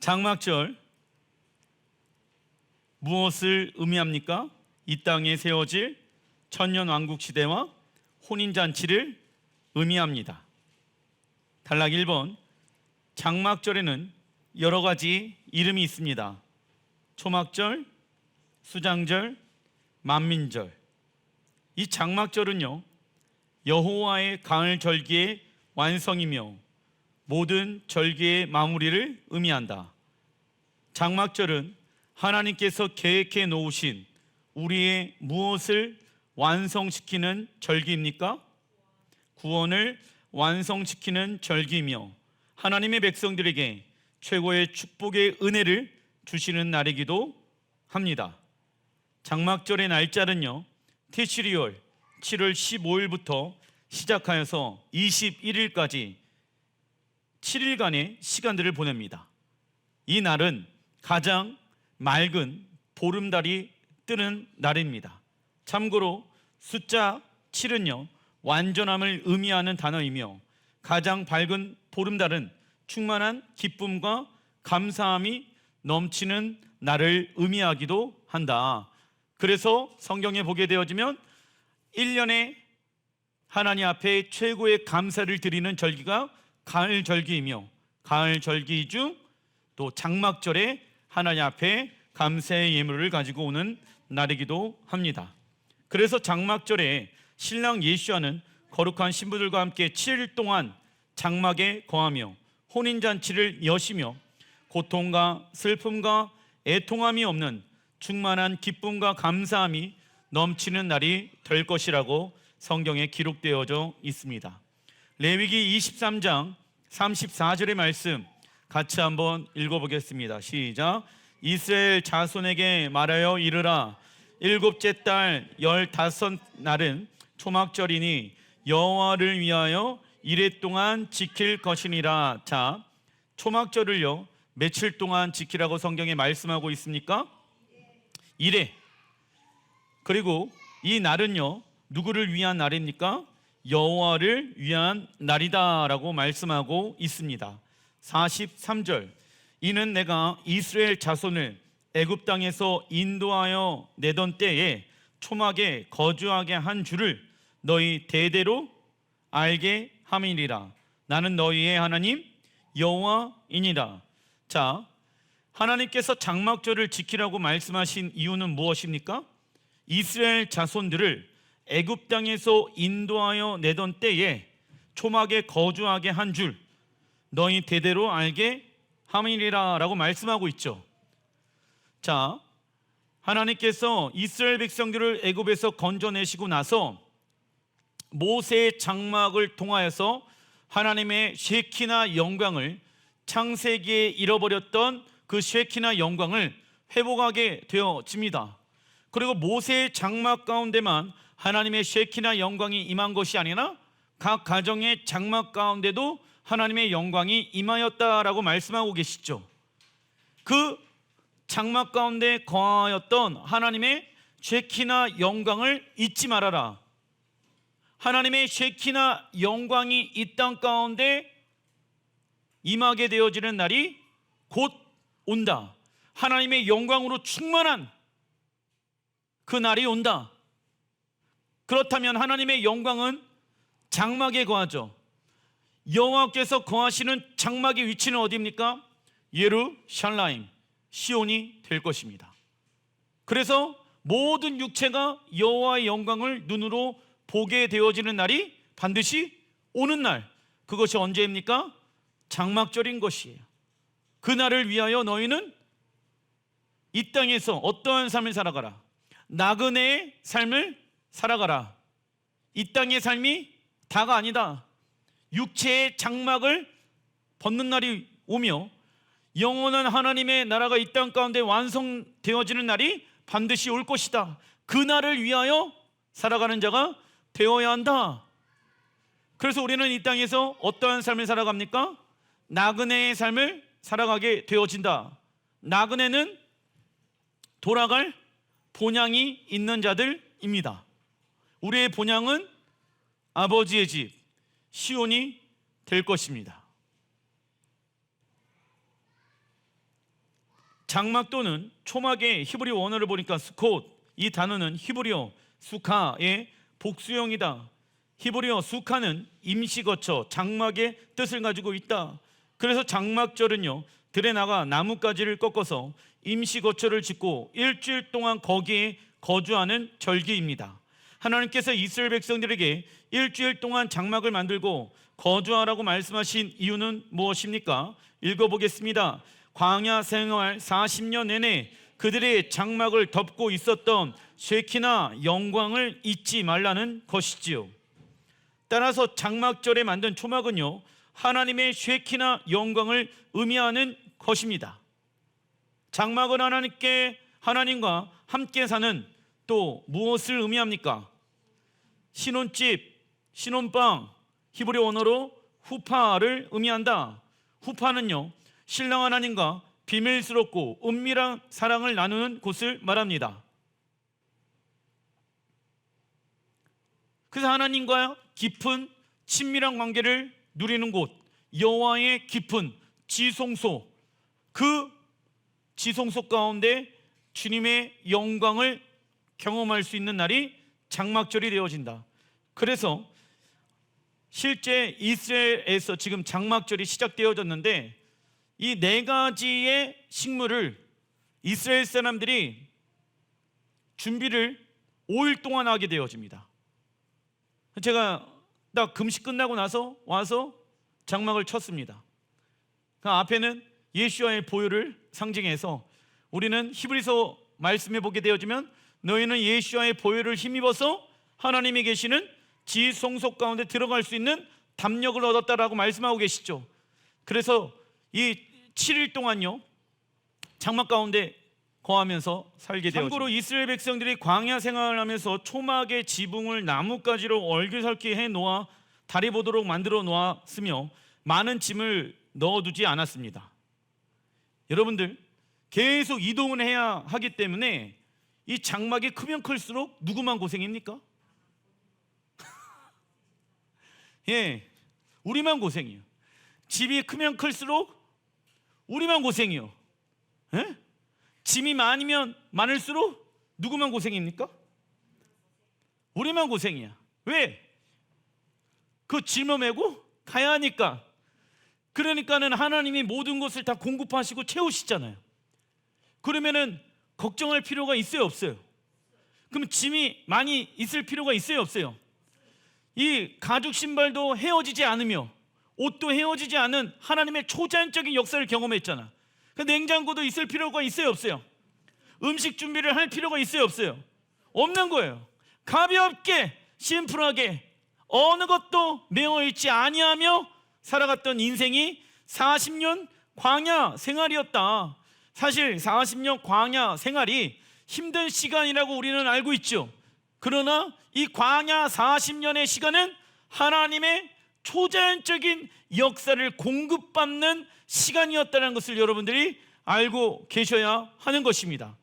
장막절 무엇을 의미합니까? 이 땅에 세워질 천년왕국 시대와 혼인잔치를 의미합니다. 단락 1번, 장막절에는 여러 가지 이름이 있습니다. 초막절, 수장절, 만민절. 이 장막절은요, 여호와의 가을 절기의 완성이며 모든 절기의 마무리를 의미한다. 장막절은 하나님께서 계획해 놓으신 우리의 무엇을 완성시키는 절기입니까? 구원을 완성시키는 절기이며 하나님의 백성들에게 최고의 축복의 은혜를 주시는 날이기도 합니다. 장막절의 날짜는요, 티시리월 7월 15일부터 시작하여서 21일까지 7일간의 시간들을 보냅니다. 이 날은 가장 맑은 보름달이 뜨는 날입니다. 참고로 숫자 7은요, 완전함을 의미하는 단어이며 가장 밝은 보름달은 충만한 기쁨과 감사함이 넘치는 날을 의미하기도 한다. 그래서 성경에 보게 되어지면 1년에 하나님 앞에 최고의 감사를 드리는 절기가 가을 절기이며 가을 절기 중 또 장막절에 하나님 앞에 감사의 예물을 가지고 오는 날이기도 합니다. 그래서 장막절에 신랑 예수와는 거룩한 신부들과 함께 7일 동안 장막에 거하며 혼인잔치를 여시며 고통과 슬픔과 애통함이 없는 충만한 기쁨과 감사함이 넘치는 날이 될 것이라고 성경에 기록되어져 있습니다. 레위기 23장 34절의 말씀 같이 한번 읽어보겠습니다. 시작. 이스라엘 자손에게 말하여 이르라. 일곱째 달 15날은 초막절이니 여호와를 위하여 이레 동안 지킬 것이니라. 자, 초막절을요 며칠 동안 지키라고 성경에 말씀하고 있습니까? 이레. 그리고 이 날은요 누구를 위한 날입니까? 여호와를 위한 날이다 라고 말씀하고 있습니다. 43절, 이는 내가 이스라엘 자손을 애굽 땅에서 인도하여 내던 때에 초막에 거주하게 한 줄을 너희 대대로 알게 함이니라. 나는 너희의 하나님 여호와이니라. 자, 하나님께서 장막절을 지키라고 말씀하신 이유는 무엇입니까? 이스라엘 자손들을 애굽 땅에서 인도하여 내던 때에 초막에 거주하게 한 줄 너희 대대로 알게 함이니라 라고 말씀하고 있죠. 자, 하나님께서 이스라엘 백성들을 애굽에서 건져내시고 나서 모세의 장막을 통하여서 하나님의 쉐키나 영광을, 창세기에 잃어버렸던 그 쉐키나 영광을 회복하게 되어집니다. 그리고 모세의 장막 가운데만 하나님의 쉐키나 영광이 임한 것이 아니라 각 가정의 장막 가운데도 하나님의 영광이 임하였다라고 말씀하고 계시죠. 그 장막 가운데 거하였던 하나님의 쉐키나 영광을 잊지 말아라. 하나님의 쉐키나 영광이 이 땅 가운데 임하게 되어지는 날이 곧 온다. 하나님의 영광으로 충만한 그 날이 온다. 그렇다면 하나님의 영광은 장막에 거하죠. 여호와께서 거하시는 장막의 위치는 어디입니까? 예루살렘, 시온이 될 것입니다. 그래서 모든 육체가 여호와의 영광을 눈으로 보게 되어지는 날이 반드시 오는 날, 그것이 언제입니까? 장막절인 것이에요. 그 날을 위하여 너희는 이 땅에서 어떠한 삶을 살아가라. 나그네의 삶을 살아가라. 이 땅의 삶이 다가 아니다. 육체의 장막을 벗는 날이 오며 영원한 하나님의 나라가 이 땅 가운데 완성되어지는 날이 반드시 올 것이다. 그 날을 위하여 살아가는 자가 되어야 한다. 그래서 우리는 이 땅에서 어떠한 삶을 살아갑니까? 나그네의 삶을 살아가게 되어진다. 나그네는 돌아갈 본향이 있는 자들입니다. 우리의 본향은 아버지의 집 시온이 될 것입니다. 장막 또는 초막의 히브리어 원어를 보니까 스콧, 이 단어는 히브리어 수카의 복수형이다. 히브리어 수카는 임시거처, 장막의 뜻을 가지고 있다. 그래서 장막절은요, 들에 나가 나뭇가지를 꺾어서 임시거처를 짓고 일주일 동안 거기에 거주하는 절기입니다. 하나님께서 이스라엘 백성들에게 일주일 동안 장막을 만들고 거주하라고 말씀하신 이유는 무엇입니까? 읽어보겠습니다. 광야 생활 40년 내내 그들의 장막을 덮고 있었던 쉐키나 영광을 잊지 말라는 것이지요. 따라서 장막절에 만든 초막은요, 하나님의 쉐키나 영광을 의미하는 것입니다. 장막은 하나님과 함께 사는, 또 무엇을 의미합니까? 신혼집, 신혼방, 히브리 언어로 후파를 의미한다. 후파는요, 신랑 하나님과 비밀스럽고 은밀한 사랑을 나누는 곳을 말합니다. 그래서 하나님과 깊은 친밀한 관계를 누리는 곳, 여호와의 깊은 지성소, 그 지성소 가운데 주님의 영광을 경험할 수 있는 날이 장막절이 되어진다. 그래서 실제 이스라엘에서 지금 장막절이 시작되어졌는데, 이 4가지의 식물을 이스라엘 사람들이 준비를 5일 동안 하게 되어집니다. 제가 딱 금식 끝나고 나서 와서 장막을 쳤습니다. 그 앞에는 예수와의 보혈을 상징해서, 우리는 히브리서 말씀해 보게 되어지면 너희는 예수와의 보혈을 힘입어서 하나님이 계시는 지성소 가운데 들어갈 수 있는 담력을 얻었다라고 말씀하고 계시죠. 그래서 이 7일 동안요, 장막 가운데 거하면서 살게 되었죠. 참고로 이스라엘 백성들이 광야 생활을 하면서 초막의 지붕을 나뭇가지로 얼기설기 해놓아 다리 보도록 만들어 놓았으며 많은 짐을 넣어두지 않았습니다. 여러분들, 계속 이동을 해야 하기 때문에 이 장막이 크면 클수록 누구만 고생입니까? 예, 우리만 고생이에요. 집이 크면 클수록 우리만 고생이요. 예? 짐이 많으면 많을수록 누구만 고생입니까? 우리만 고생이야. 왜? 그 짐을 메고 가야 하니까. 그러니까는 하나님이 모든 것을 다 공급하시고 채우시잖아요. 그러면은 걱정할 필요가 있어요, 없어요? 그럼 짐이 많이 있을 필요가 있어요, 없어요? 이 가죽 신발도 헤어지지 않으며 옷도 헤어지지 않은 하나님의 초자연적인 역사를 경험했잖아. 그 냉장고도 있을 필요가 있어요, 없어요? 음식 준비를 할 필요가 있어요, 없어요? 없는 거예요. 가볍게 심플하게 어느 것도 메어있지 아니하며 살아갔던 인생이 40년 광야 생활이었다. 사실 40년 광야 생활이 힘든 시간이라고 우리는 알고 있죠. 그러나 이 광야 40년의 시간은 하나님의 초자연적인 역사를 공급받는 시간이었다는 것을 여러분들이 알고 계셔야 하는 것입니다.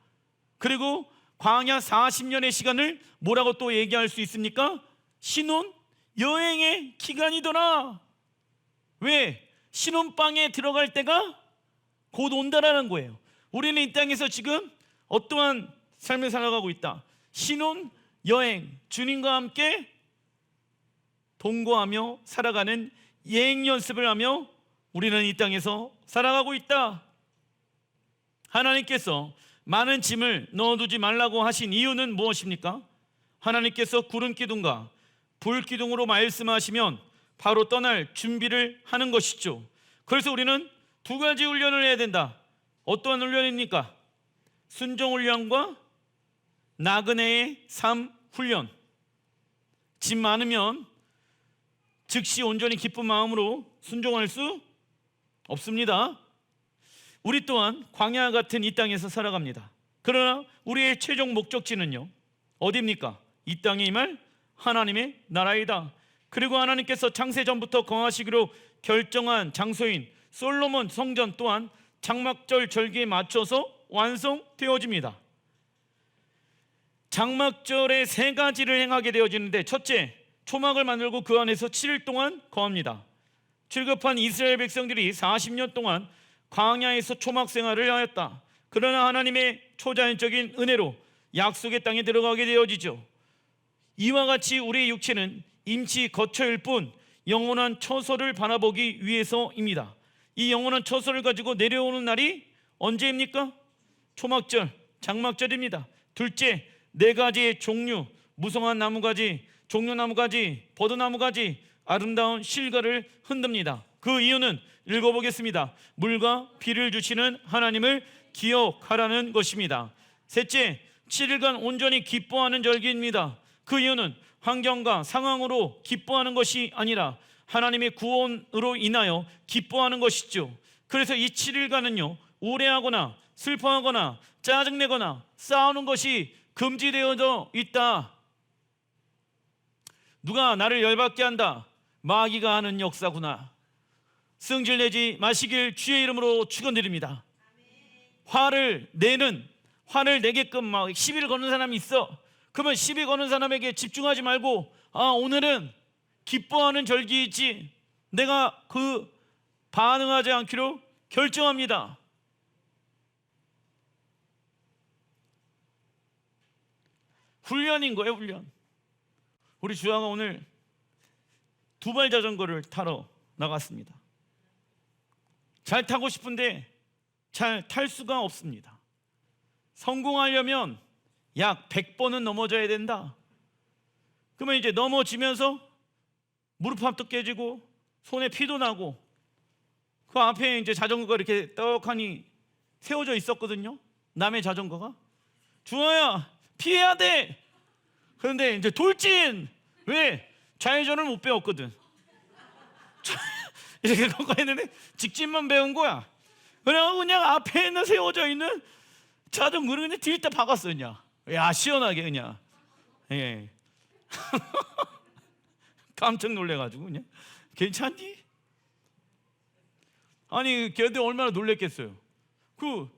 그리고 광야 40년의 시간을 뭐라고 또 얘기할 수 있습니까? 신혼 여행의 기간이더라. 왜? 신혼방에 들어갈 때가 곧 온다라는 거예요. 우리는 이 땅에서 지금 어떠한 삶을 살아가고 있다? 신혼 여행, 주님과 함께 동거하며 살아가는 여행 연습을 하며 우리는 이 땅에서 살아가고 있다. 하나님께서 많은 짐을 넣어두지 말라고 하신 이유는 무엇입니까? 하나님께서 구름 기둥과 불 기둥으로 말씀하시면 바로 떠날 준비를 하는 것이죠. 그래서 우리는 2가지 훈련을 해야 된다. 어떠한 훈련입니까? 순종 훈련과 나그네의 삶 훈련. 짐 많으면 즉시 온전히 기쁜 마음으로 순종할 수 없습니다. 우리 또한 광야 같은 이 땅에서 살아갑니다. 그러나 우리의 최종 목적지는요, 어디입니까? 이 땅에 임할 하나님의 나라이다. 그리고 하나님께서 창세전부터 거하시기로 결정한 장소인 솔로몬 성전 또한 장막절 절기에 맞춰서 완성되어집니다. 장막절에 3가지를 행하게 되어지는데, 첫째, 초막을 만들고 그 안에서 7일 동안 거합니다. 출급한 이스라엘 백성들이 40년 동안 광야에서 초막 생활을 하였다. 그러나 하나님의 초자연적인 은혜로 약속의 땅에 들어가게 되어지죠. 이와 같이 우리의 육체는 임시 거처일 뿐 영원한 처소를 바라보기 위해서입니다. 이 영원한 처소를 가지고 내려오는 날이 언제입니까? 초막절, 장막절입니다. 둘째, 네 가지의 종류, 무성한 나무가지, 종려나무가지, 버드나무가지, 아름다운 실과를 흔듭니다. 그 이유는 읽어보겠습니다. 물과 비를 주시는 하나님을 기억하라는 것입니다. 셋째, 7일간 온전히 기뻐하는 절기입니다. 그 이유는 환경과 상황으로 기뻐하는 것이 아니라 하나님의 구원으로 인하여 기뻐하는 것이죠. 그래서 이 7일간은요, 우울해하거나 슬퍼하거나 짜증내거나 싸우는 것이 금지되어져 있다. 누가 나를 열받게 한다, 마귀가 하는 역사구나. 승질내지 마시길 주의 이름으로 축원드립니다. 화를 내게끔 막 시비를 거는 사람이 있어. 그러면 시비 거는 사람에게 집중하지 말고, 오늘은 기뻐하는 절기이지, 내가 그 반응하지 않기로 결정합니다. 훈련인 거예요, 훈련. 우리 주아가 오늘 두발 자전거를 타러 나갔습니다. 잘 타고 싶은데 잘 탈 수가 없습니다. 성공하려면 약 100번은 넘어져야 된다. 그러면 이제 넘어지면서 무릎합도 깨지고 손에 피도 나고, 그 앞에 이제 자전거가 이렇게 떡하니 세워져 있었거든요. 남의 자전거가. 주아야, 피해야 돼. 그런데 이제 돌진. 왜? 좌회전을 못 배웠거든. 이렇게 걷고 있는데 직진만 배운 거야. 그냥 앞에 있는 세워져 있는 자전거를 그냥 뒤에 박았어. 그냥 야, 시원하게 그냥. 예. 깜짝 놀래가지고 그냥. 괜찮니? 아니, 걔들 얼마나 놀랬겠어요. 그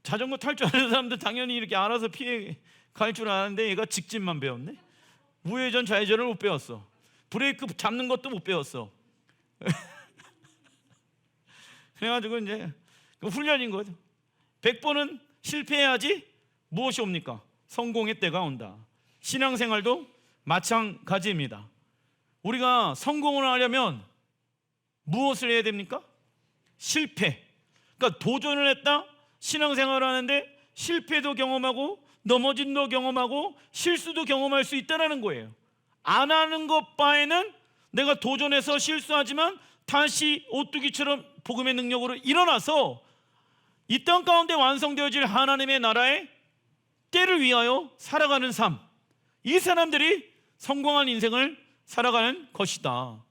자전거 탈 줄 아는 사람들 당연히 이렇게 알아서 피해 갈 줄 아는데 얘가 직진만 배웠네. 우회전 좌회전을 못 배웠어. 브레이크 잡는 것도 못 배웠어. 그래가지고 이제 훈련인 거죠. 100번은 실패해야지 무엇이 옵니까? 성공의 때가 온다. 신앙생활도 마찬가지입니다. 우리가 성공을 하려면 무엇을 해야 됩니까? 실패. 그러니까 도전을 했다, 신앙생활을 하는데 실패도 경험하고 넘어짐도 경험하고 실수도 경험할 수 있다는 거예요. 안 하는 것 바에는 내가 도전해서 실수하지만 다시 오뚜기처럼 복음의 능력으로 일어나서 이 땅 가운데 완성되어질 하나님의 나라의 때를 위하여 살아가는 삶, 이 사람들이 성공한 인생을 살아가는 것이다.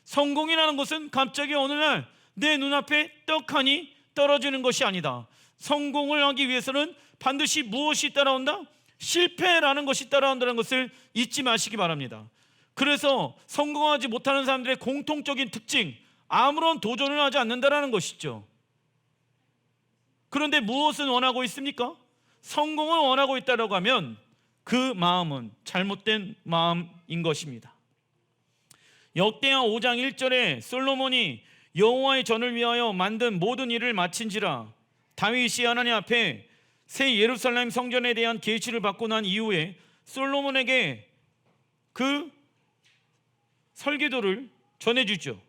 성공이라는 것은 갑자기 어느 날 내 눈앞에 떡하니 떨어지는 것이 아니다. 성공을 하기 위해서는 반드시 무엇이 따라온다? 실패라는 것이 따라온다는 것을 잊지 마시기 바랍니다. 그래서 성공하지 못하는 사람들의 공통적인 특징, 아무런 도전을 하지 않는다는 것이죠. 그런데 무엇을 원하고 있습니까? 성공을 원하고 있다고 하면 그 마음은 잘못된 마음인 것입니다. 역대하 5장 1절에 솔로몬이 여호와의 전을 위하여 만든 모든 일을 마친지라, 다윗이 하나님 앞에 새 예루살렘 성전에 대한 계시를 받고 난 이후에 솔로몬에게 그 설계도를 전해주죠.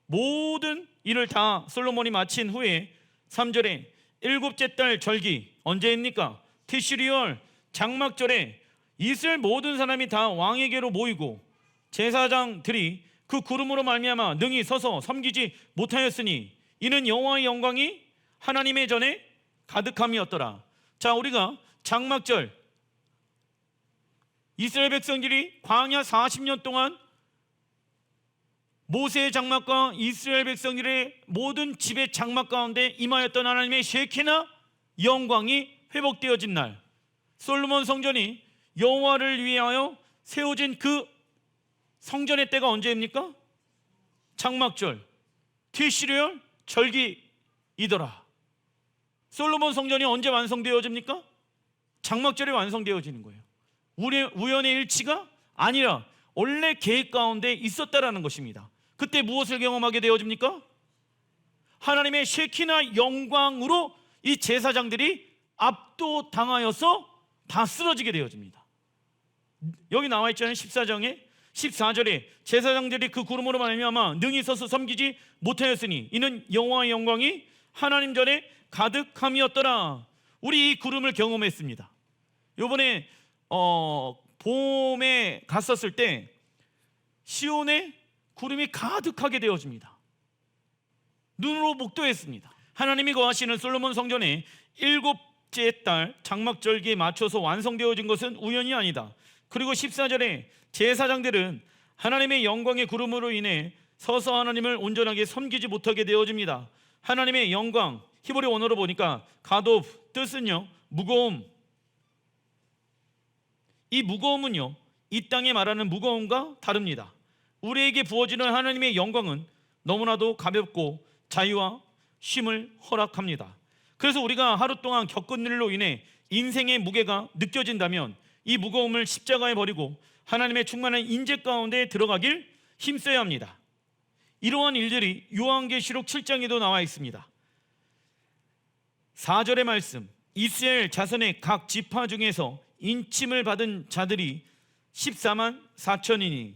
모든 일을 다 솔로몬이 마친 후에 3절에 일곱째 달 절기, 언제입니까? 티시리얼 장막절에 이스라엘 모든 사람이 다 왕에게로 모이고 제사장들이 그 구름으로 말미암아 능히 서서 섬기지 못하였으니 이는 여호와의 영광이 하나님의 전에 가득함이었더라. 자, 우리가 장막절, 이스라엘 백성들이 광야 40년 동안 모세의 장막과 이스라엘 백성들의 모든 집의 장막 가운데 임하였던 하나님의 쉐키나 영광이 회복되어진 날, 솔로몬 성전이 여호와를 위하여 세워진 그 성전의 때가 언제입니까? 장막절, 티시리얼 절기이더라. 솔로몬 성전이 언제 완성되어집니까? 장막절에 완성되어지는 거예요. 우연의 일치가 아니라 원래 계획 가운데 있었다라는 것입니다. 그때 무엇을 경험하게 되어집니까? 하나님의 쉐키나 영광으로 이 제사장들이 압도당하여서 다 쓰러지게 되어집니다. 여기 나와 있잖아요. 14절에 제사장들이 그 구름으로 말미암아 능히 서서 섬기지 못하였으니 이는 여호와의 영광이 하나님 전에 가득함이었더라. 우리 이 구름을 경험했습니다. 요번에 봄에 갔었을 때 시온에 구름이 가득하게 되어집니다. 눈으로 목도했습니다. 하나님이 거하시는 솔로몬 성전에 7째 달 장막절기에 맞춰서 완성되어진 것은 우연이 아니다. 그리고 14절에 제사장들은 하나님의 영광의 구름으로 인해 서서 하나님을 온전하게 섬기지 못하게 되어집니다. 하나님의 영광, 히브리 원어로 보니까 가도브, 뜻은요 무거움. 이 무거움은요 이 땅에 말하는 무거움과 다릅니다. 우리에게 부어지는 하나님의 영광은 너무나도 가볍고 자유와 쉼을 허락합니다. 그래서 우리가 하루 동안 겪은 일로 인해 인생의 무게가 느껴진다면 이 무거움을 십자가에 버리고 하나님의 충만한 인재 가운데 들어가길 힘써야 합니다. 이러한 일들이 요한계시록 7장에도 나와 있습니다. 4절의 말씀, 이스라엘 자손의 각 지파 중에서 인침을 받은 자들이 14만 4천이니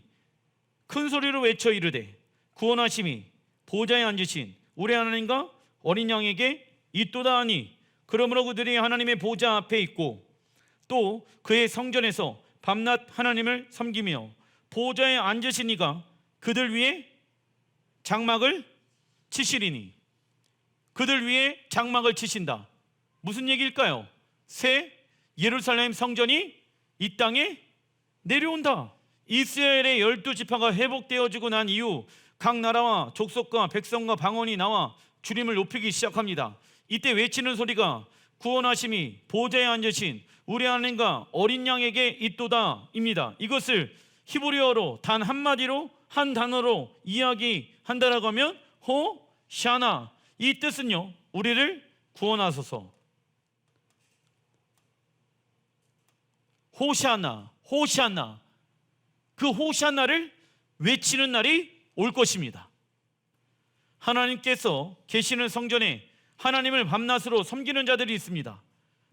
큰 소리로 외쳐 이르되 구원하심이 보좌에 앉으신 우리 하나님과 어린 양에게 있도다 하니 그러므로 그들이 하나님의 보좌 앞에 있고 또 그의 성전에서 밤낮 하나님을 섬기며 보좌에 앉으신 이가 그들 위에 장막을 치시리니. 그들 위에 장막을 치신다. 무슨 얘기일까요? 새 예루살렘 성전이 이 땅에 내려온다. 이스라엘의 12지파가 회복되어지고 난 이후 각 나라와 족속과 백성과 방언이 나와 주님을 높이기 시작합니다. 이때 외치는 소리가 구원하심이 보좌에 앉으신 우리 하나님과 어린 양에게 있도다 입니다. 이것을 히브리어로 단 한마디로 한 단어로 이야기한다라고 하면 호샤나. 이 뜻은요 우리를 구원하소서. 호샤나, 호샤나. 그 호샤나를 외치는 날이 올 것입니다. 하나님께서 계시는 성전에 하나님을 밤낮으로 섬기는 자들이 있습니다.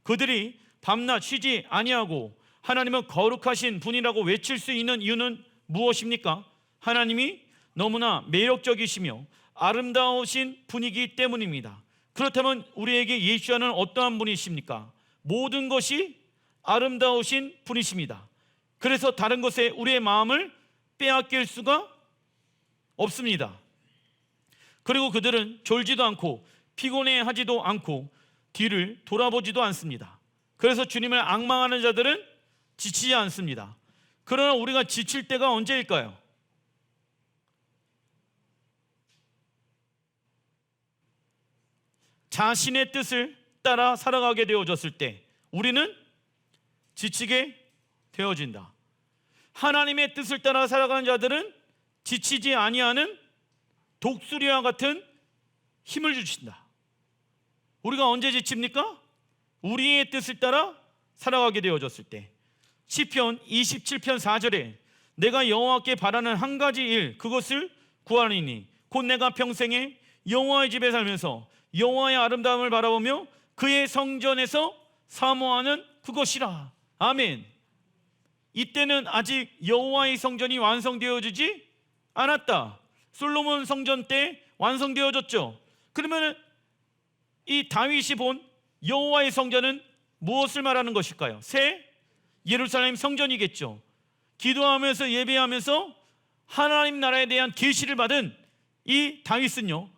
그들이 밤낮 쉬지 아니하고 하나님은 거룩하신 분이라고 외칠 수 있는 이유는 무엇입니까? 하나님이 너무나 매력적이시며 아름다우신 분이기 때문입니다. 그렇다면 우리에게 예수와는 어떠한 분이십니까? 모든 것이 아름다우신 분이십니다. 그래서 다른 것에 우리의 마음을 빼앗길 수가 없습니다. 그리고 그들은 졸지도 않고 피곤해하지도 않고 뒤를 돌아보지도 않습니다. 그래서 주님을 앙망하는 자들은 지치지 않습니다. 그러나 우리가 지칠 때가 언제일까요? 자신의 뜻을 따라 살아가게 되어졌을 때 우리는 지치게 되어진다. 하나님의 뜻을 따라 살아가는 자들은 지치지 아니하는 독수리와 같은 힘을 주신다. 우리가 언제 지칩니까? 우리의 뜻을 따라 살아가게 되어졌을 때. 시편 27편 4절에 내가 여호와께 바라는 한 가지 일 그것을 구하리니 곧 내가 평생에 여호와의 집에 살면서 여호와의 아름다움을 바라보며 그의 성전에서 사모하는 그것이라. 아멘. 이때는 아직 여호와의 성전이 완성되어지지 않았다. 솔로몬 성전 때 완성되어졌죠. 그러면 이 다윗이 본 여호와의 성전은 무엇을 말하는 것일까요? 새 예루살렘 성전이겠죠. 기도하면서 예배하면서 하나님 나라에 대한 계시를 받은 이 다윗은요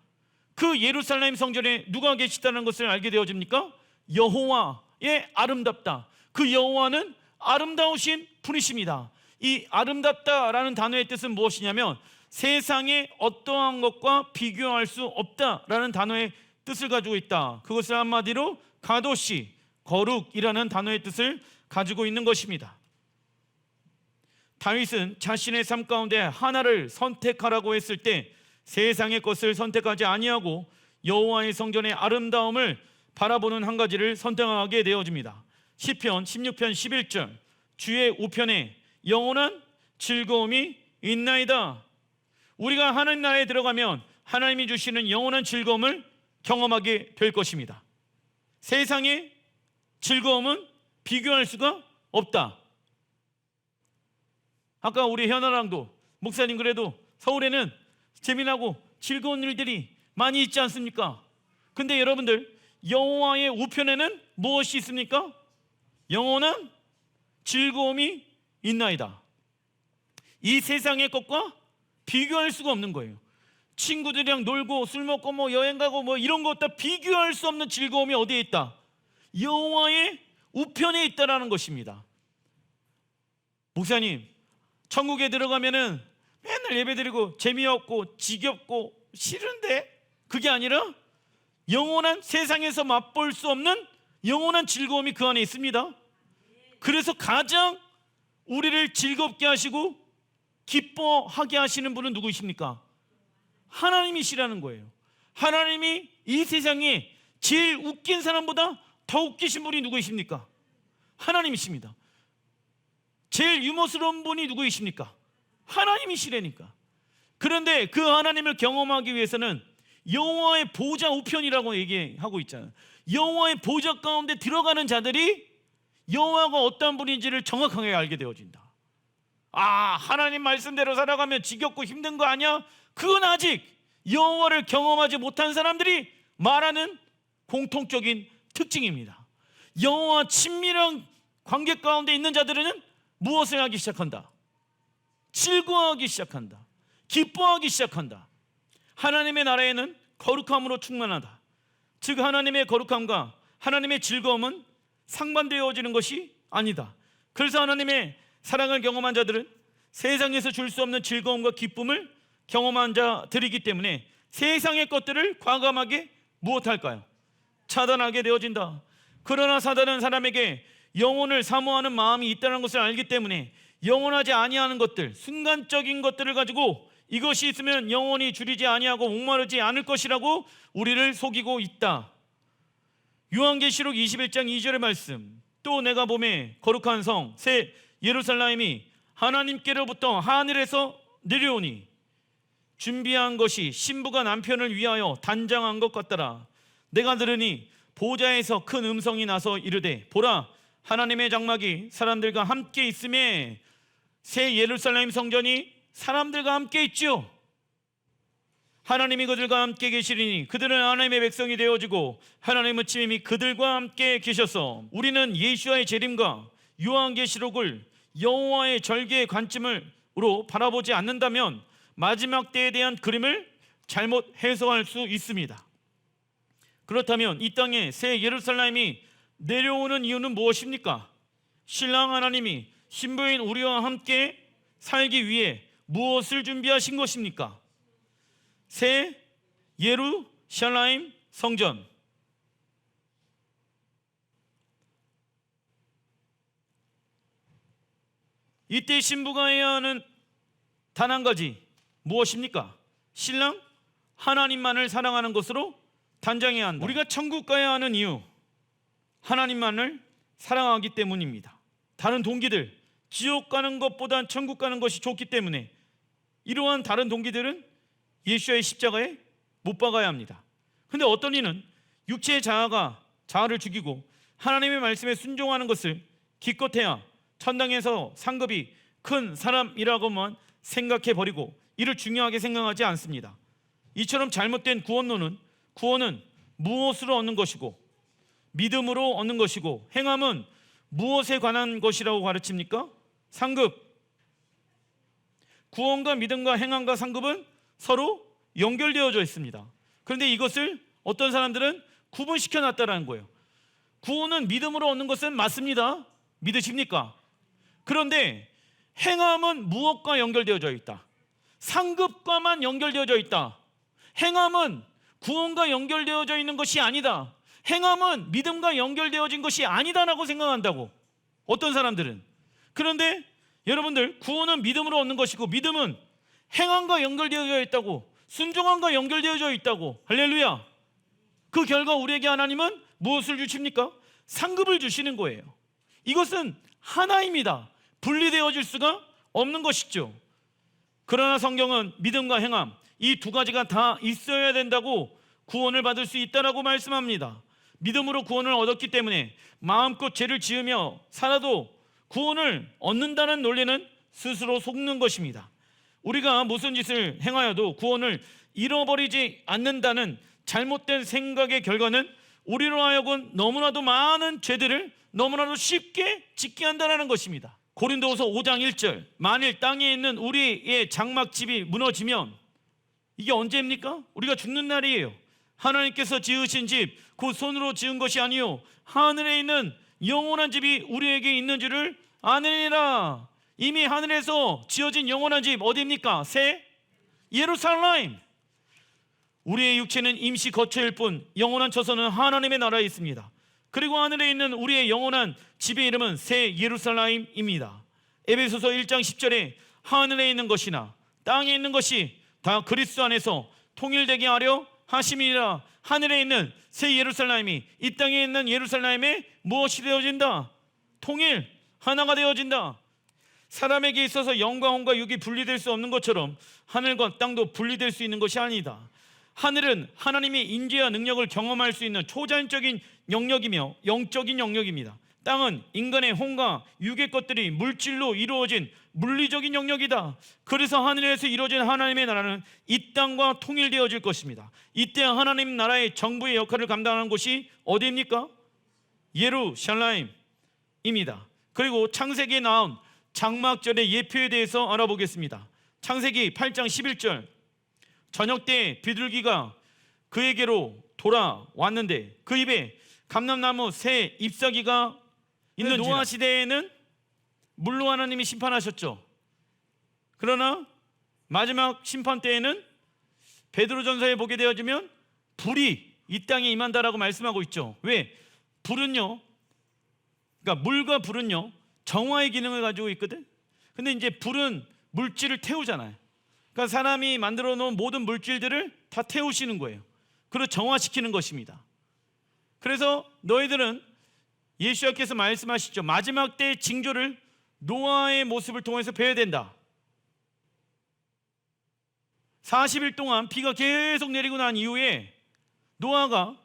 그 예루살렘 성전에 누가 계시다는 것을 알게 되어집니까? 여호와의 아름답다. 그 여호와는 아름다우신 분이십니다. 이 아름답다라는 단어의 뜻은 무엇이냐면 세상의 어떠한 것과 비교할 수 없다라는 단어의 뜻을 가지고 있다. 그것을 한마디로 가도시, 거룩이라는 단어의 뜻을 가지고 있는 것입니다. 다윗은 자신의 삶 가운데 하나를 선택하라고 했을 때 세상의 것을 선택하지 아니하고 여호와의 성전의 아름다움을 바라보는 한 가지를 선택하게 되어집니다. 시편 16편 11절 주의 우편에 영원한 즐거움이 있나이다. 우리가 하나님 나라에 들어가면 하나님이 주시는 영원한 즐거움을 경험하게 될 것입니다. 세상의 즐거움은 비교할 수가 없다. 아까 우리 현아랑도 목사님 그래도 서울에는 재미나고 즐거운 일들이 많이 있지 않습니까? 근데 여러분들 여호와의 우편에는 무엇이 있습니까? 영원한 즐거움이 있나이다. 이 세상의 것과 비교할 수가 없는 거예요. 친구들이랑 놀고 술 먹고 뭐 여행 가고 뭐 이런 것 다 비교할 수 없는 즐거움이 어디에 있다? 여호와의 우편에 있다라는 것입니다. 목사님, 천국에 들어가면은 맨날 예배드리고 재미없고 지겹고 싫은데, 그게 아니라 영원한, 세상에서 맛볼 수 없는 영원한 즐거움이 그 안에 있습니다. 그래서 가장 우리를 즐겁게 하시고 기뻐하게 하시는 분은 누구이십니까? 하나님이시라는 거예요. 하나님이 이 세상에 제일 웃긴 사람보다 더 웃기신 분이 누구이십니까? 하나님이십니다. 제일 유머스러운 분이 누구이십니까? 하나님이시라니까. 그런데 그 하나님을 경험하기 위해서는 여호와의 보좌 우편이라고 얘기하고 있잖아요. 여호와의 보좌 가운데 들어가는 자들이 여호와가 어떤 분인지를 정확하게 알게 되어진다. 아, 하나님 말씀대로 살아가면 지겹고 힘든 거 아니야? 그건 아직 여호와를 경험하지 못한 사람들이 말하는 공통적인 특징입니다. 여호와 친밀한 관계 가운데 있는 자들은 무엇을 하기 시작한다? 즐거워하기 시작한다. 기뻐하기 시작한다. 하나님의 나라에는 거룩함으로 충만하다. 즉 하나님의 거룩함과 하나님의 즐거움은 상반되어지는 것이 아니다. 그래서 하나님의 사랑을 경험한 자들은 세상에서 줄 수 없는 즐거움과 기쁨을 경험한 자들이기 때문에 세상의 것들을 과감하게 무엇할까요? 차단하게 되어진다. 그러나 사단은 사람에게 영혼을 사모하는 마음이 있다는 것을 알기 때문에 영원하지 아니하는 것들, 순간적인 것들을 가지고 이것이 있으면 영원히 줄이지 아니하고 목마르지 않을 것이라고 우리를 속이고 있다. 요한계시록 21장 2절의 말씀, 또 내가 보매 거룩한 성 새 예루살렘이 하나님께로부터 하늘에서 내려오니 준비한 것이 신부가 남편을 위하여 단장한 것 같더라. 내가 들으니 보좌에서 큰 음성이 나서 이르되 보라, 하나님의 장막이 사람들과 함께 있음에 새 예루살렘 성전이 사람들과 함께 있죠. 하나님이 그들과 함께 계시리니 그들은 하나님의 백성이 되어지고 하나님의 침임이 그들과 함께 계셔서 우리는 예수와의 재림과 요한계시록을 여호와의 절개의 관점으로 바라보지 않는다면 마지막 때에 대한 그림을 잘못 해석할 수 있습니다. 그렇다면 이 땅에 새 예루살렘이 내려오는 이유는 무엇입니까? 신랑 하나님이 신부인 우리와 함께 살기 위해 무엇을 준비하신 것입니까? 새 예루살렘 성전. 이때 신부가 해야 하는 단 한 가지 무엇입니까? 신랑 하나님만을 사랑하는 것으로 단장해야 한다. 우리가 천국 가야 하는 이유, 하나님만을 사랑하기 때문입니다. 다른 동기들, 지옥 가는 것보단 천국 가는 것이 좋기 때문에 이러한 다른 동기들은 예수의 십자가에 못 박아야 합니다. 근데 어떤 이는 육체의 자아를 죽이고 하나님의 말씀에 순종하는 것을 기껏해야 천당에서 상급이 큰 사람이라고만 생각해 버리고 이를 중요하게 생각하지 않습니다. 이처럼 잘못된 구원은 무엇으로 얻는 것이고 믿음으로 얻는 것이고 행함은 무엇에 관한 것이라고 가르칩니까? 상급. 구원과 믿음과 행함과 상급은 서로 연결되어져 있습니다. 그런데 이것을 어떤 사람들은 구분시켜 놨다는 거예요. 구원은 믿음으로 얻는 것은 맞습니다. 믿으십니까? 그런데 행함은 무엇과 연결되어져 있다? 상급과만 연결되어져 있다. 행함은 구원과 연결되어져 있는 것이 아니다. 행함은 믿음과 연결되어진 것이 아니다라고 생각한다고, 어떤 사람들은. 그런데 여러분들, 구원은 믿음으로 얻는 것이고 믿음은 행함과 연결되어져 있다고, 순종함과 연결되어져 있다고. 할렐루야. 그 결과 우리에게 하나님은 무엇을 주십니까? 상급을 주시는 거예요. 이것은 하나입니다. 분리되어질 수가 없는 것이죠. 그러나 성경은 믿음과 행함, 이 두 가지가 다 있어야 된다고 구원을 받을 수 있다라고 말씀합니다. 믿음으로 구원을 얻었기 때문에 마음껏 죄를 지으며 살아도 구원을 얻는다는 논리는 스스로 속는 것입니다. 우리가 무슨 짓을 행하여도 구원을 잃어버리지 않는다는 잘못된 생각의 결과는 우리로 하여금 너무나도 많은 죄들을 너무나도 쉽게 짓게 한다는 것입니다. 고린도후서 5장 1절, 만일 땅에 있는 우리의 장막집이 무너지면 이게 언제입니까? 우리가 죽는 날이에요. 하나님께서 지으신 집, 그 손으로 지은 것이 아니요 하늘에 있는 영원한 집이 우리에게 있는 줄을 아느니라. 이미 하늘에서 지어진 영원한 집 어디입니까? 새 예루살렘. 우리의 육체는 임시 거처일 뿐 영원한 처소는 하나님의 나라에 있습니다. 그리고 하늘에 있는 우리의 영원한 집의 이름은 새 예루살렘입니다. 에베소서 1장 10절에 하늘에 있는 것이나 땅에 있는 것이 다 그리스도 안에서 통일되게 하려 하심이라. 하늘에 있는 새 예루살렘이 이 땅에 있는 예루살렘에 무엇이 되어진다? 통일, 하나가 되어진다. 사람에게 있어서 영과 혼과 육이 분리될 수 없는 것처럼 하늘과 땅도 분리될 수 있는 것이 아니다. 하늘은 하나님의 인지와 능력을 경험할 수 있는 초자연적인 영역이며 영적인 영역입니다. 땅은 인간의 혼과 육의 것들이 물질로 이루어진 물리적인 영역이다. 그래서 하늘에서 이루어진 하나님의 나라는 이 땅과 통일되어질 것입니다. 이때 하나님 나라의 정부의 역할을 감당하는 곳이 어디입니까? 예루살렘입니다. 그리고 창세기에 나온 장막절의 예표에 대해서 알아보겠습니다. 창세기 8장 11절, 저녁 때 비둘기가 그에게로 돌아왔는데 그 입에 감람나무 새 잎사귀가 있는 노아 시대에는 물로 하나님이 심판하셨죠. 그러나 마지막 심판 때에는 베드로전서에 보게 되어지면 불이 이 땅에 임한다라고 말씀하고 있죠. 왜? 불은요, 그러니까 물과 불은요 정화의 기능을 가지고 있거든. 근데 이제 불은 물질을 태우잖아요. 그러니까 사람이 만들어 놓은 모든 물질들을 다 태우시는 거예요. 그리고 정화시키는 것입니다. 그래서 너희들은 예수님께서 말씀하시죠. 마지막 때의 징조를 노아의 모습을 통해서 배워야 된다. 40일 동안 비가 계속 내리고 난 이후에 노아가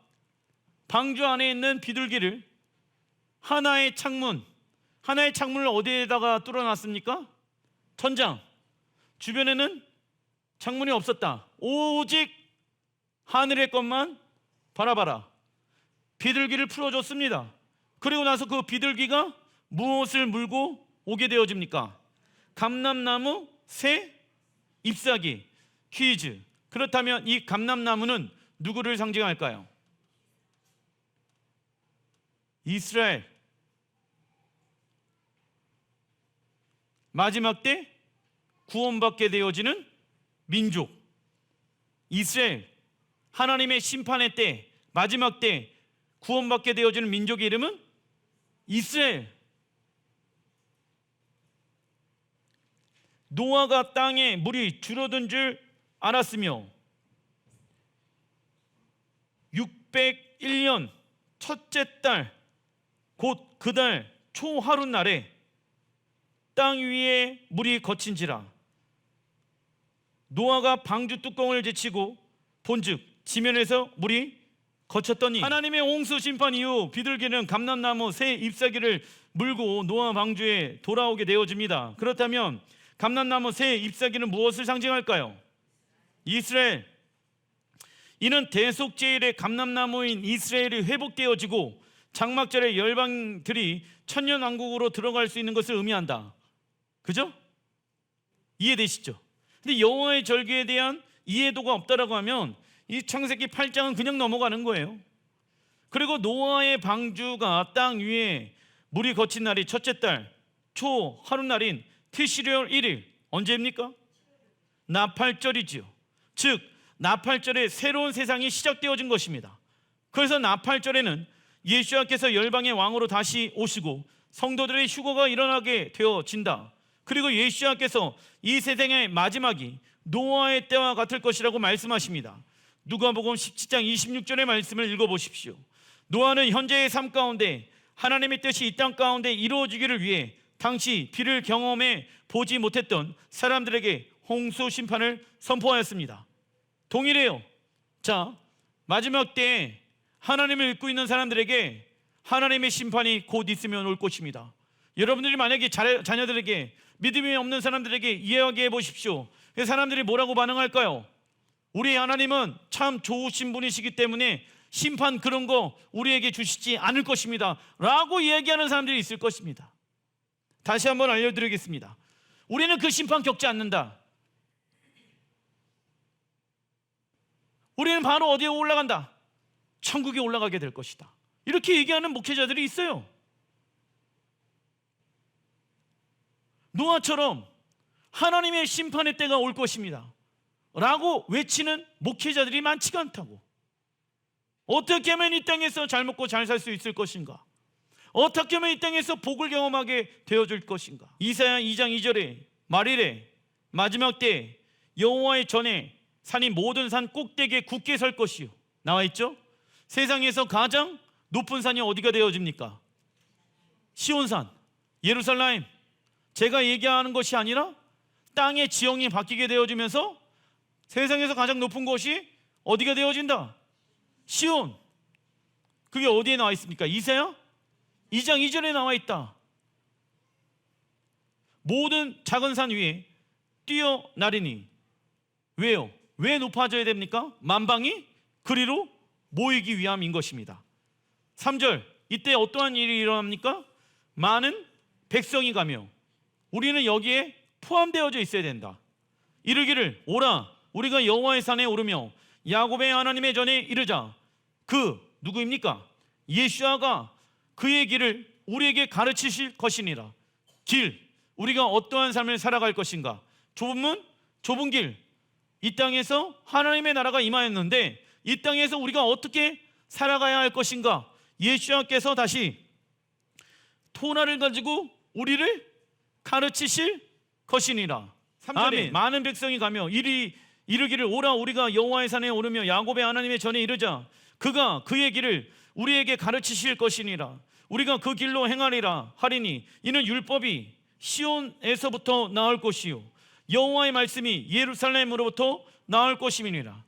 방주 안에 있는 비둘기를 하나의 창문을 어디에다가 뚫어놨습니까? 천장. 주변에는 창문이 없었다. 오직 하늘의 것만 바라봐라. 비둘기를 풀어줬습니다. 그리고 나서 그 비둘기가 무엇을 물고 오게 되어집니까? 감람나무 새 잎사귀. 퀴즈. 그렇다면 이 감람나무는 누구를 상징할까요? 이스라엘. 마지막 때 구원받게 되어지는 민족 이스라엘. 하나님의 심판의 때, 마지막 때 구원받게 되어지는 민족의 이름은 이스라엘. 노아가 땅에 물이 줄어든 줄 알았으며 601년 첫째 달 곧 그 달 초하룻날에 땅 위에 물이 거친지라. 노아가 방주 뚜껑을 제치고 본즉 지면에서 물이 거쳤더니 하나님의 홍수 심판 이후 비둘기는 감람나무 새 잎사귀를 물고 노아 방주에 돌아오게 되어집니다. 그렇다면 감람나무 새 잎사귀는 무엇을 상징할까요? 이스라엘. 이는 대속제일의 감람나무인 이스라엘이 회복되어지고 장막절의 열방들이 천년왕국으로 들어갈 수 있는 것을 의미한다. 그죠? 이해되시죠? 근데 여호와의 절기에 대한 이해도가 없다라고 하면 이 창세기 8장은 그냥 넘어가는 거예요. 그리고 노아의 방주가 땅 위에 물이 거친 날이 첫째 달 초 하룻날인 티시리얼 1일. 언제입니까? 나팔절이지요. 즉 나팔절에 새로운 세상이 시작되어진 것입니다. 그래서 나팔절에는 예수님께서 열방의 왕으로 다시 오시고 성도들의 휴거가 일어나게 되어진다. 그리고 예수님께서 이 세상의 마지막이 노아의 때와 같을 것이라고 말씀하십니다. 누가복음 17장 26절의 말씀을 읽어보십시오. 노아는 현재의 삶 가운데 하나님의 뜻이 이 땅 가운데 이루어지기를 위해 당시 비를 경험해 보지 못했던 사람들에게 홍수 심판을 선포하였습니다. 동일해요. 자, 마지막 때에 하나님을 믿고 있는 사람들에게 하나님의 심판이 곧 있으면 올 것입니다. 여러분들이 만약에 자녀들에게, 믿음이 없는 사람들에게 이야기해 보십시오. 그 사람들이 뭐라고 반응할까요? 우리 하나님은 참 좋으신 분이시기 때문에 심판 그런 거 우리에게 주시지 않을 것입니다 라고 이야기하는 사람들이 있을 것입니다. 다시 한번 알려드리겠습니다. 우리는 그 심판 겪지 않는다. 우리는 바로 어디에 올라간다? 천국에 올라가게 될 것이다. 이렇게 얘기하는 목회자들이 있어요. 노아처럼 하나님의 심판의 때가 올 것입니다 라고 외치는 목회자들이 많지가 않다고. 어떻게 하면 이 땅에서 잘 먹고 잘 살 수 있을 것인가? 어떻게 하면 이 땅에서 복을 경험하게 되어줄 것인가? 이사야 2장 2절에 말이래 마지막 때 여호와의 전에 산이 모든 산 꼭대기에 굳게 설 것이요 나와 있죠? 세상에서 가장 높은 산이 어디가 되어집니까? 시온산, 예루살렘. 제가 얘기하는 것이 아니라 땅의 지형이 바뀌게 되어지면서 세상에서 가장 높은 곳이 어디가 되어진다? 시온. 그게 어디에 나와 있습니까? 이사야 2장 2절에 나와 있다. 모든 작은 산 위에 뛰어나리니. 왜요? 왜 높아져야 됩니까? 만방이 그리로 모이기 위함인 것입니다. 3절, 이때 어떠한 일이 일어납니까? 많은 백성이 가며. 우리는 여기에 포함되어져 있어야 된다. 이르기를 오라 우리가 여호와의 산에 오르며 야곱의 하나님의 전에 이르자. 그 누구입니까? 예수아가 그의 길을 우리에게 가르치실 것이니라. 길, 우리가 어떠한 삶을 살아갈 것인가? 좁은 문, 좁은 길. 이 땅에서 하나님의 나라가 임하였는데 이 땅에서 우리가 어떻게 살아가야 할 것인가? 예수아께서 다시 토라를 가지고 우리를 가르치실 것이니라. 3절에 많은 백성이 가며 이르기를 오라 우리가 여호와의 산에 오르며 야곱의 하나님의 전에 이르자. 그가 그의 길을 우리에게 가르치실 것이니라. 우리가 그 길로 행하리라 하리니 이는 율법이 시온에서부터 나올 것이요 여호와의 말씀이 예루살렘으로부터 나올 것임이니라.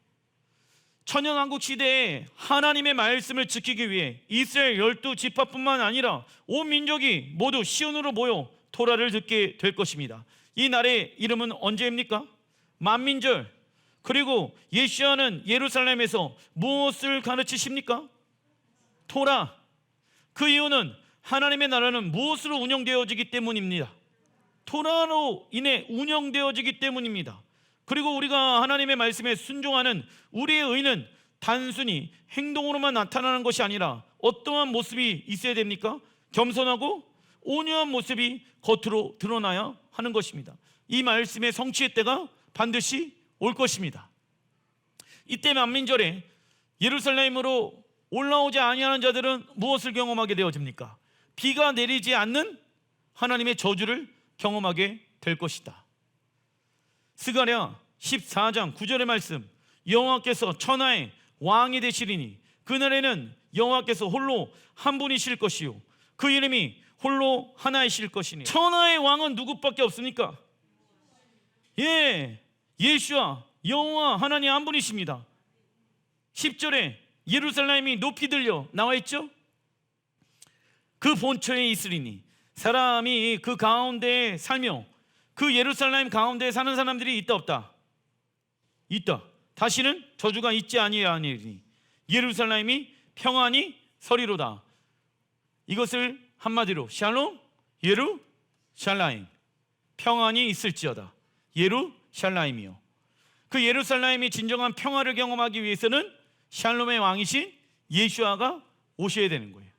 천연왕국 시대에 하나님의 말씀을 지키기 위해 이스라엘 12지파뿐만 아니라 온 민족이 모두 시온으로 모여 토라를 듣게 될 것입니다. 이 날의 이름은 언제입니까? 만민절. 그리고 예수아는 예루살렘에서 무엇을 가르치십니까? 토라. 그 이유는 하나님의 나라는 무엇으로 운영되어지기 때문입니다. 토라로 인해 운영되어지기 때문입니다. 그리고 우리가 하나님의 말씀에 순종하는 우리의 의는 단순히 행동으로만 나타나는 것이 아니라 어떠한 모습이 있어야 됩니까? 겸손하고 온유한 모습이 겉으로 드러나야 하는 것입니다. 이 말씀의 성취의 때가 반드시 올 것입니다. 이때 만민절에 예루살렘으로 올라오지 아니하는 자들은 무엇을 경험하게 되어집니까? 비가 내리지 않는 하나님의 저주를 경험하게 될 것이다. 스가랴 14장 9절의 말씀, 여호와께서 천하의 왕이 되시리니 그날에는 여호와께서 홀로 한 분이실 것이요 그 이름이 홀로 하나이실 것이니. 천하의 왕은 누구밖에 없습니까? 예수와 여호와 하나님 한 분이십니다. 10절에 예루살렘이 높이 들려 나와 있죠? 그 본처에 있으리니 사람이 그 가운데에 살며 그 예루살렘 가운데에 사는 사람들이 있다 없다? 있다. 다시는 저주가 있지 아니하리니 예루살렘이 평안히 서리로다. 이것을 한마디로 샬롬 예루샬라임, 평안이 있을지어다. 예루샬라임이요. 그 예루살렘이 진정한 평화를 경험하기 위해서는 샬롬의 왕이신 예수아가 오셔야 되는 거예요.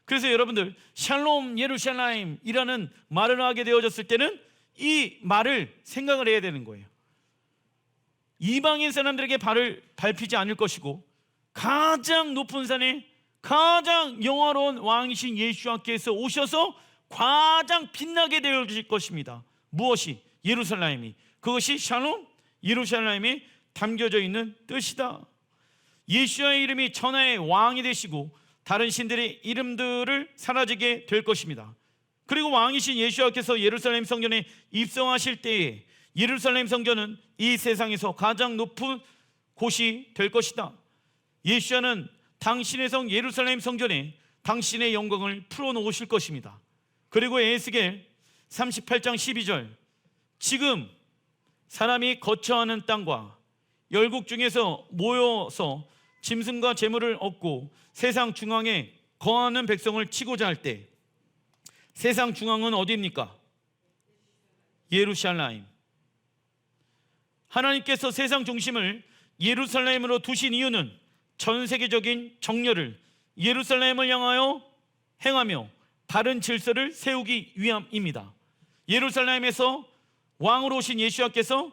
그래서 여러분들 샬롬 예루샬라임이라는 말을 하게 되어졌을 때는 이 말을 생각을 해야 되는 거예요. 이방인 사람들에게 발을 밟히지 않을 것이고 가장 높은 산에 가장 영화로운 왕이신 예수아께서 오셔서 가장 빛나게 되어질 것입니다. 무엇이? 예루살렘이. 그것이 샬롬 예루살렘에 담겨져 있는 뜻이다. 예수아의 이름이 천하의 왕이 되시고 다른 신들의 이름들을 사라지게 될 것입니다. 그리고 왕이신 예수아께서 예루살렘 성전에 입성하실 때에 예루살렘 성전은 이 세상에서 가장 높은 곳이 될 것이다. 예수아는 당신의 성 예루살렘 성전에 당신의 영광을 풀어놓으실 것입니다. 그리고 에스겔 38장 12절, 지금 사람이 거처하는 땅과 열국 중에서 모여서 짐승과 재물을 얻고 세상 중앙에 거하는 백성을 치고자 할 때, 세상 중앙은 어디입니까? 예루살렘. 하나님께서 세상 중심을 예루살렘으로 두신 이유는 전 세계적인 정렬을 예루살렘을 향하여 행하며 바른 질서를 세우기 위함입니다. 예루살렘에서 왕으로 오신 예수님께서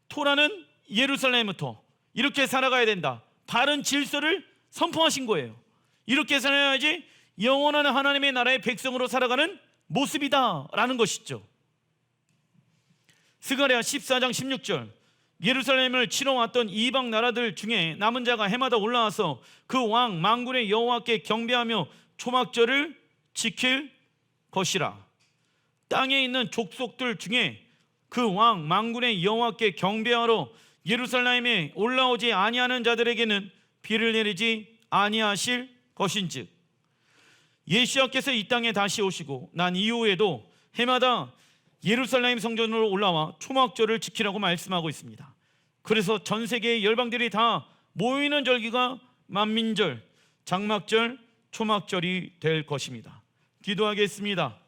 토라는 예루살렘부터 이렇게 살아가야 된다, 바른 질서를 선포하신 거예요. 이렇게 살아야지 영원한 하나님의 나라의 백성으로 살아가는 모습이다 라는 것이죠. 스가랴 14장 16절, 예루살렘을 치러 왔던 이방 나라들 중에 남은 자가 해마다 올라와서 그 왕 만군의 여호와께 경배하며 초막절을 지킬 것이라. 땅에 있는 족속들 중에 그 왕 만군의 여호와께 경배하러 예루살렘에 올라오지 아니하는 자들에게는 비를 내리지 아니하실 것인즉, 예수께서 이 땅에 다시 오시고 난 이후에도 해마다 예루살렘 성전으로 올라와 초막절을 지키라고 말씀하고 있습니다. 그래서 전 세계의 열방들이 다 모이는 절기가 만민절, 장막절, 초막절이 될 것입니다. 기도하겠습니다.